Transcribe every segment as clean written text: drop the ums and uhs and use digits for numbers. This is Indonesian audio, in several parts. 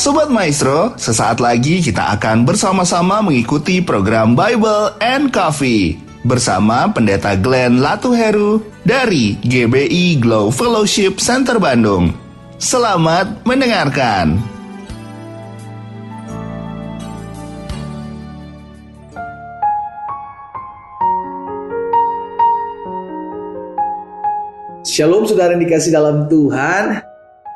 Sobat Maestro, sesaat lagi kita akan bersama-sama mengikuti program Bible and Coffee bersama Pendeta Glenn Latuheru dari GBI Glow Fellowship Center Bandung. Selamat mendengarkan. Shalom saudara yang dikasih dalam Tuhan.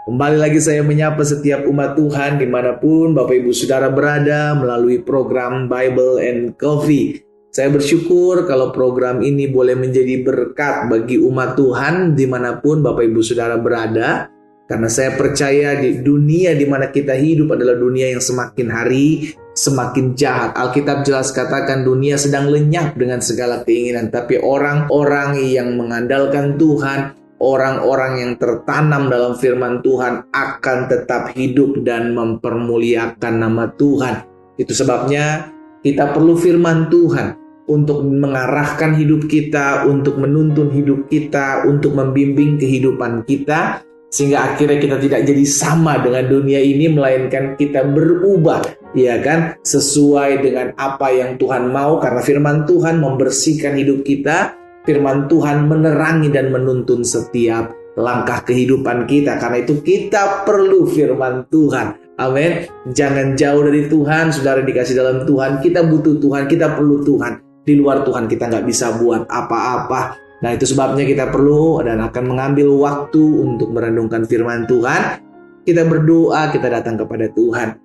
Kembali lagi saya menyapa setiap umat Tuhan dimanapun Bapak Ibu Saudara berada melalui program Bible and Coffee. Saya bersyukur kalau program ini boleh menjadi berkat bagi umat Tuhan dimanapun Bapak Ibu Saudara berada. Karena saya percaya di dunia di mana kita hidup adalah dunia yang semakin hari semakin jahat. Alkitab jelas katakan dunia sedang lenyap dengan segala keinginan. Tapi orang-orang yang mengandalkan Tuhan, orang-orang yang tertanam dalam firman Tuhan akan tetap hidup dan mempermuliakan nama Tuhan. Itu sebabnya kita perlu firman Tuhan untuk mengarahkan hidup kita, untuk menuntun hidup kita, untuk membimbing kehidupan kita, sehingga akhirnya kita tidak jadi sama dengan dunia ini, melainkan kita berubah, ya kan, sesuai dengan apa yang Tuhan mau, karena firman Tuhan membersihkan hidup kita. Firman Tuhan menerangi dan menuntun setiap langkah kehidupan kita. Karena itu kita perlu firman Tuhan. Amin. Jangan jauh dari Tuhan, saudara dikasih dalam Tuhan. Kita butuh Tuhan, kita perlu Tuhan. Di luar Tuhan kita nggak bisa buat apa-apa. Nah itu sebabnya kita perlu dan akan mengambil waktu untuk merenungkan firman Tuhan. Kita berdoa, kita datang kepada Tuhan.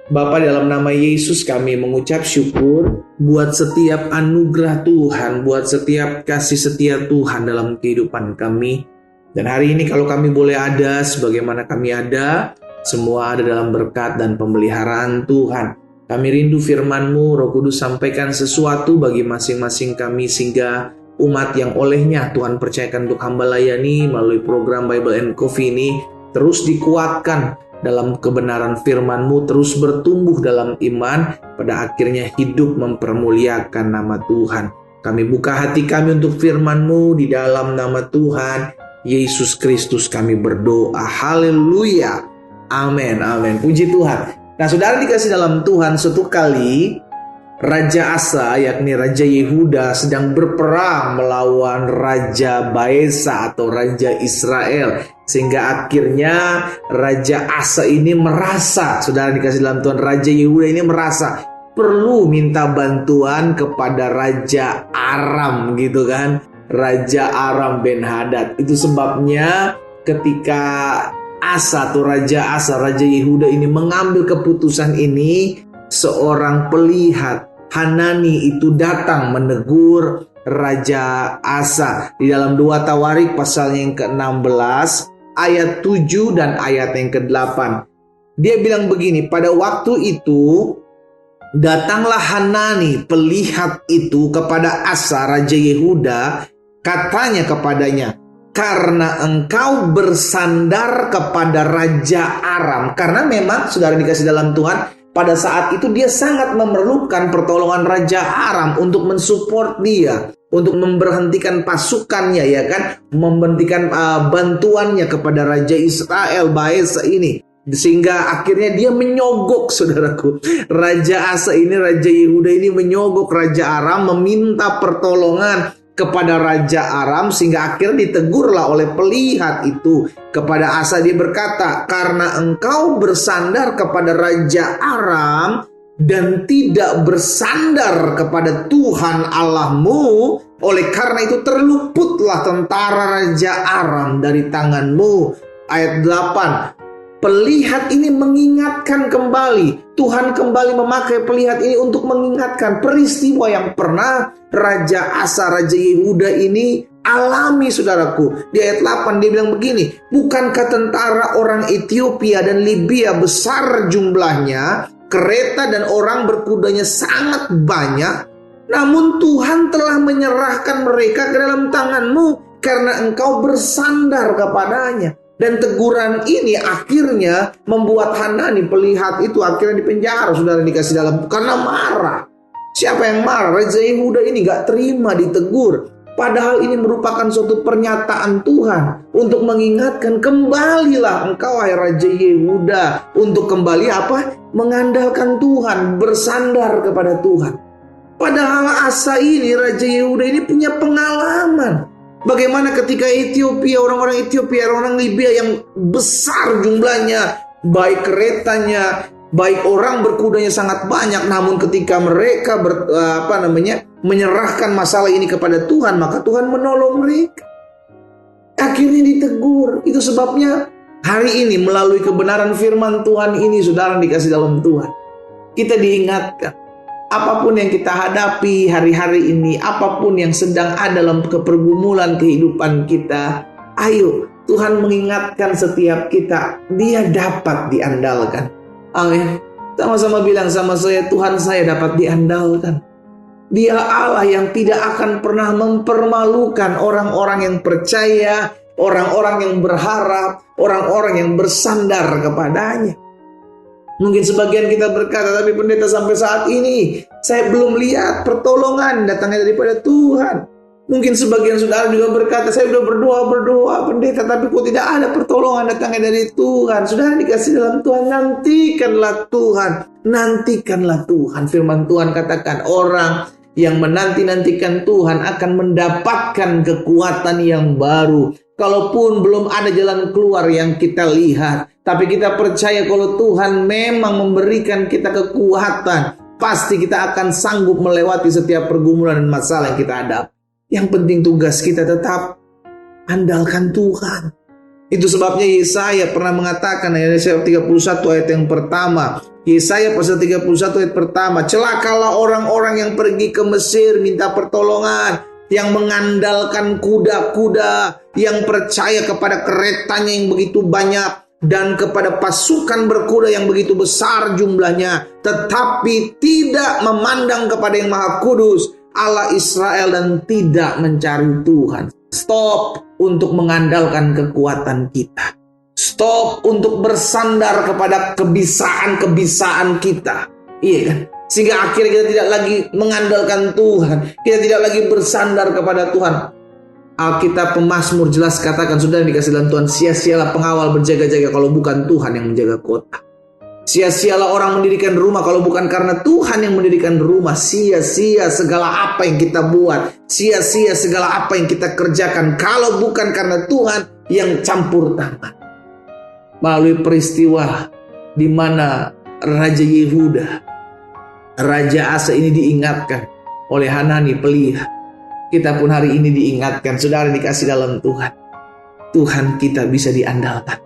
Bapa, dalam nama Yesus kami mengucap syukur buat setiap anugerah Tuhan, buat setiap kasih setia Tuhan dalam kehidupan kami. Dan hari ini kalau kami boleh ada sebagaimana kami ada, semua ada dalam berkat dan pemeliharaan Tuhan. Kami rindu firman-Mu, Roh Kudus sampaikan sesuatu bagi masing-masing kami sehingga umat yang olehnya Tuhan percayakan untuk hamba layani melalui program Bible and Coffee ini terus dikuatkan dalam kebenaran firman-Mu, terus bertumbuh dalam iman, pada akhirnya hidup mempermuliakan nama Tuhan. Kami buka hati kami untuk firman-Mu di dalam nama Tuhan Yesus Kristus kami berdoa. Haleluya. Amin, amin. Puji Tuhan. Nah saudara dikasih dalam Tuhan, suatu kali Raja Asa, yakni Raja Yehuda, sedang berperang melawan Raja Baesa atau Raja Israel. Sehingga akhirnya Raja Asa ini merasa, saudara dikasih dalam Tuhan, Raja Yehuda ini merasa perlu minta bantuan kepada Raja Aram gitu kan. Raja Aram Ben-Hadad. Itu sebabnya ketika Asa atau Raja Asa, Raja Yehuda ini mengambil keputusan ini, seorang pelihat Hanani itu datang menegur Raja Asa. Di dalam 2 Tawarik pasalnya yang ke-16 ayat 7 dan ayat yang ke-8. Dia bilang begini, pada waktu itu datanglah Hanani pelihat itu kepada Asa Raja Yehuda, katanya kepadanya, karena engkau bersandar kepada Raja Aram. Karena memang saudara dikasih dalam Tuhan, pada saat itu dia sangat memerlukan pertolongan Raja Aram untuk mensupport dia, untuk memberhentikan pasukannya, ya kan, memberhentikan bantuannya kepada Raja Israel Baesa ini. Sehingga akhirnya dia menyogok, saudaraku, Raja Asa ini, Raja Yehuda ini menyogok Raja Aram, meminta pertolongan kepada Raja Aram, sehingga akhirnya ditegurlah oleh pelihat itu kepada Asa. Dia berkata, karena engkau bersandar kepada Raja Aram dan tidak bersandar kepada Tuhan Allahmu, oleh karena itu terluputlah tentara Raja Aram dari tanganmu. Ayat 8. Pelihat ini mengingatkan kembali, Tuhan kembali memakai pelihat ini untuk mengingatkan peristiwa yang pernah Raja Asa, Raja Yehuda ini alami, saudaraku. Di ayat 8 dia bilang begini, bukankah tentara orang Ethiopia dan Libya besar jumlahnya, kereta dan orang berkudanya sangat banyak, namun Tuhan telah menyerahkan mereka ke dalam tanganmu karena engkau bersandar kepadanya. Dan teguran ini akhirnya membuat Hanani pelihat itu akhirnya dipenjara, saudara dikasih dalam, karena marah. Siapa yang marah? Raja Yehuda ini gak terima ditegur. Padahal ini merupakan suatu pernyataan Tuhan untuk mengingatkan, kembalilah engkau hai Raja Yehuda, untuk kembali apa? Mengandalkan Tuhan, bersandar kepada Tuhan. Padahal Asa ini, Raja Yehuda ini punya pengalaman. Bagaimana ketika Ethiopia, orang-orang Ethiopia, orang Libya yang besar jumlahnya, baik keretanya, baik orang berkudanya sangat banyak, namun ketika mereka menyerahkan masalah ini kepada Tuhan, maka Tuhan menolong mereka. Akhirnya ditegur. Itu sebabnya hari ini melalui kebenaran firman Tuhan ini, saudara dikasih dalam Tuhan, kita diingatkan, apapun yang kita hadapi hari-hari ini, apapun yang sedang ada dalam kepergumulan kehidupan kita, ayo, Tuhan mengingatkan setiap kita, Dia dapat diandalkan. Amin. Sama-sama bilang sama saya, Tuhan saya dapat diandalkan. Dia Allah yang tidak akan pernah mempermalukan orang-orang yang percaya, orang-orang yang berharap, orang-orang yang bersandar kepadanya. Mungkin sebagian kita berkata, tapi pendeta sampai saat ini saya belum lihat pertolongan datangnya daripada Tuhan. Mungkin sebagian saudara juga berkata, saya sudah berdoa pendeta, tapi kok tidak ada pertolongan datangnya dari Tuhan. Saudara dikasih dalam Tuhan, nantikanlah Tuhan. Nantikanlah Tuhan. Firman Tuhan katakan, orang yang menanti-nantikan Tuhan akan mendapatkan kekuatan yang baru. Kalaupun belum ada jalan keluar yang kita lihat, tapi kita percaya kalau Tuhan memang memberikan kita kekuatan, pasti kita akan sanggup melewati setiap pergumulan dan masalah yang kita hadapi. Yang penting tugas kita tetap andalkan Tuhan. Itu sebabnya Yesaya pernah mengatakan, Yesaya 31 ayat yang pertama, Yesaya pasal 31 ayat pertama, celakalah orang-orang yang pergi ke Mesir minta pertolongan, yang mengandalkan kuda-kuda, yang percaya kepada keretanya yang begitu banyak, dan kepada pasukan berkuda yang begitu besar jumlahnya, tetapi tidak memandang kepada yang Maha Kudus, Allah Israel, dan tidak mencari Tuhan. Stop untuk mengandalkan kekuatan kita. Stop untuk bersandar kepada kebisaan-kebisaan kita. Iya kan? Sehingga akhirnya kita tidak lagi mengandalkan Tuhan. Kita tidak lagi bersandar kepada Tuhan. Alkitab Pemazmur jelas katakan, sudah dikasih dalam Tuhan, sia-sialah pengawal berjaga-jaga kalau bukan Tuhan yang menjaga kota. Sia-sialah orang mendirikan rumah kalau bukan karena Tuhan yang mendirikan rumah. Sia-sia segala apa yang kita buat. Sia-sia segala apa yang kita kerjakan kalau bukan karena Tuhan yang campur tangan. Melalui peristiwa di mana Raja Yehuda, Raja Asa ini diingatkan oleh Hanani pelihara. Kita pun hari ini diingatkan, saudara dikasih dalam Tuhan. Tuhan kita bisa diandalkan.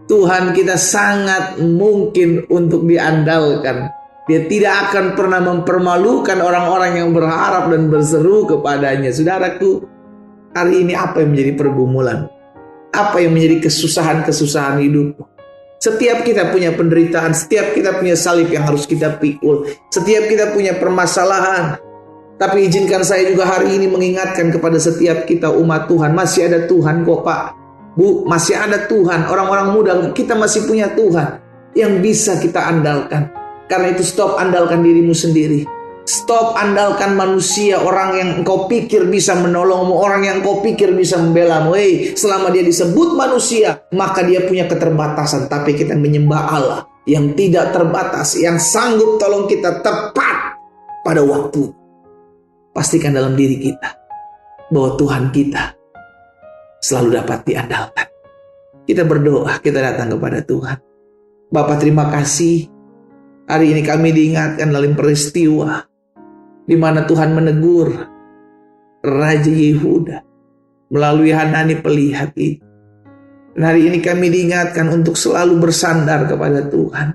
Tuhan kita sangat mungkin untuk diandalkan. Dia tidak akan pernah mempermalukan orang-orang yang berharap dan berseru kepadanya. Saudaraku, hari ini apa yang menjadi pergumulan? Apa yang menjadi kesusahan-kesusahan hidupmu? Setiap kita punya penderitaan, setiap kita punya salib yang harus kita pikul, setiap kita punya permasalahan. Tapi izinkan saya juga hari ini mengingatkan kepada setiap kita umat Tuhan, masih ada Tuhan kok Pak. Bu, masih ada Tuhan. Orang-orang muda, kita masih punya Tuhan yang bisa kita andalkan. Karena itu stop andalkan dirimu sendiri. Stop andalkan manusia, orang yang engkau pikir bisa menolongmu, orang yang engkau pikir bisa membelamu. Selama dia disebut manusia, maka dia punya keterbatasan. Tapi kita menyembah Allah yang tidak terbatas, yang sanggup tolong kita tepat pada waktu. Pastikan dalam diri kita bahwa Tuhan kita selalu dapat diandalkan. Kita berdoa, kita datang kepada Tuhan. Bapa, terima kasih. Hari ini kami diingatkan dalam peristiwa di mana Tuhan menegur Raja Yehuda melalui Hanani pelihat itu. Dan hari ini kami diingatkan untuk selalu bersandar kepada Tuhan.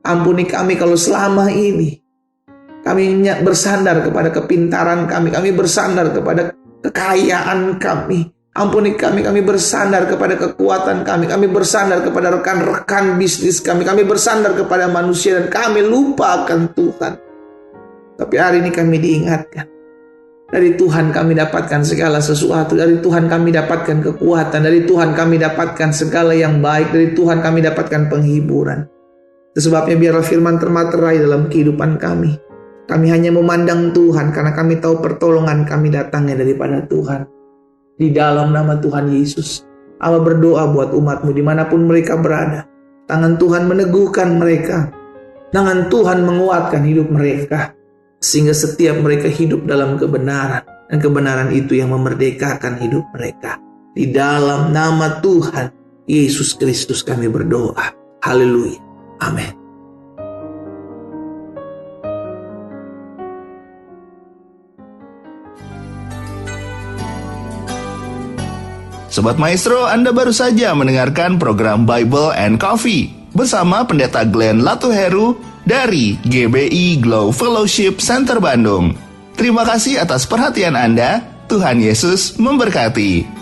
Ampuni kami kalau selama ini kami bersandar kepada kepintaran kami bersandar kepada kekayaan kami. Ampuni kami bersandar kepada kekuatan kami bersandar kepada rekan-rekan bisnis kami bersandar kepada manusia, dan kami lupa akan Tuhan. Tapi hari ini kami diingatkan, dari Tuhan kami dapatkan segala sesuatu, dari Tuhan kami dapatkan kekuatan, dari Tuhan kami dapatkan segala yang baik, dari Tuhan kami dapatkan penghiburan. Itu sebabnya biarlah firman termaterai dalam kehidupan kami. Kami hanya memandang Tuhan karena kami tahu pertolongan kami datangnya daripada Tuhan. Di dalam nama Tuhan Yesus, Allah berdoa buat umatmu dimanapun mereka berada. Tangan Tuhan meneguhkan mereka. Tangan Tuhan menguatkan hidup mereka. Sehingga setiap mereka hidup dalam kebenaran. Dan kebenaran itu yang memerdekakan hidup mereka. Di dalam nama Tuhan Yesus Kristus kami berdoa. Haleluya. Amin. Sobat Maestro, Anda baru saja mendengarkan program Bible and Coffee bersama Pendeta Glenn Latuheru dari GBI Glow Fellowship Center Bandung. Terima kasih atas perhatian Anda. Tuhan Yesus memberkati.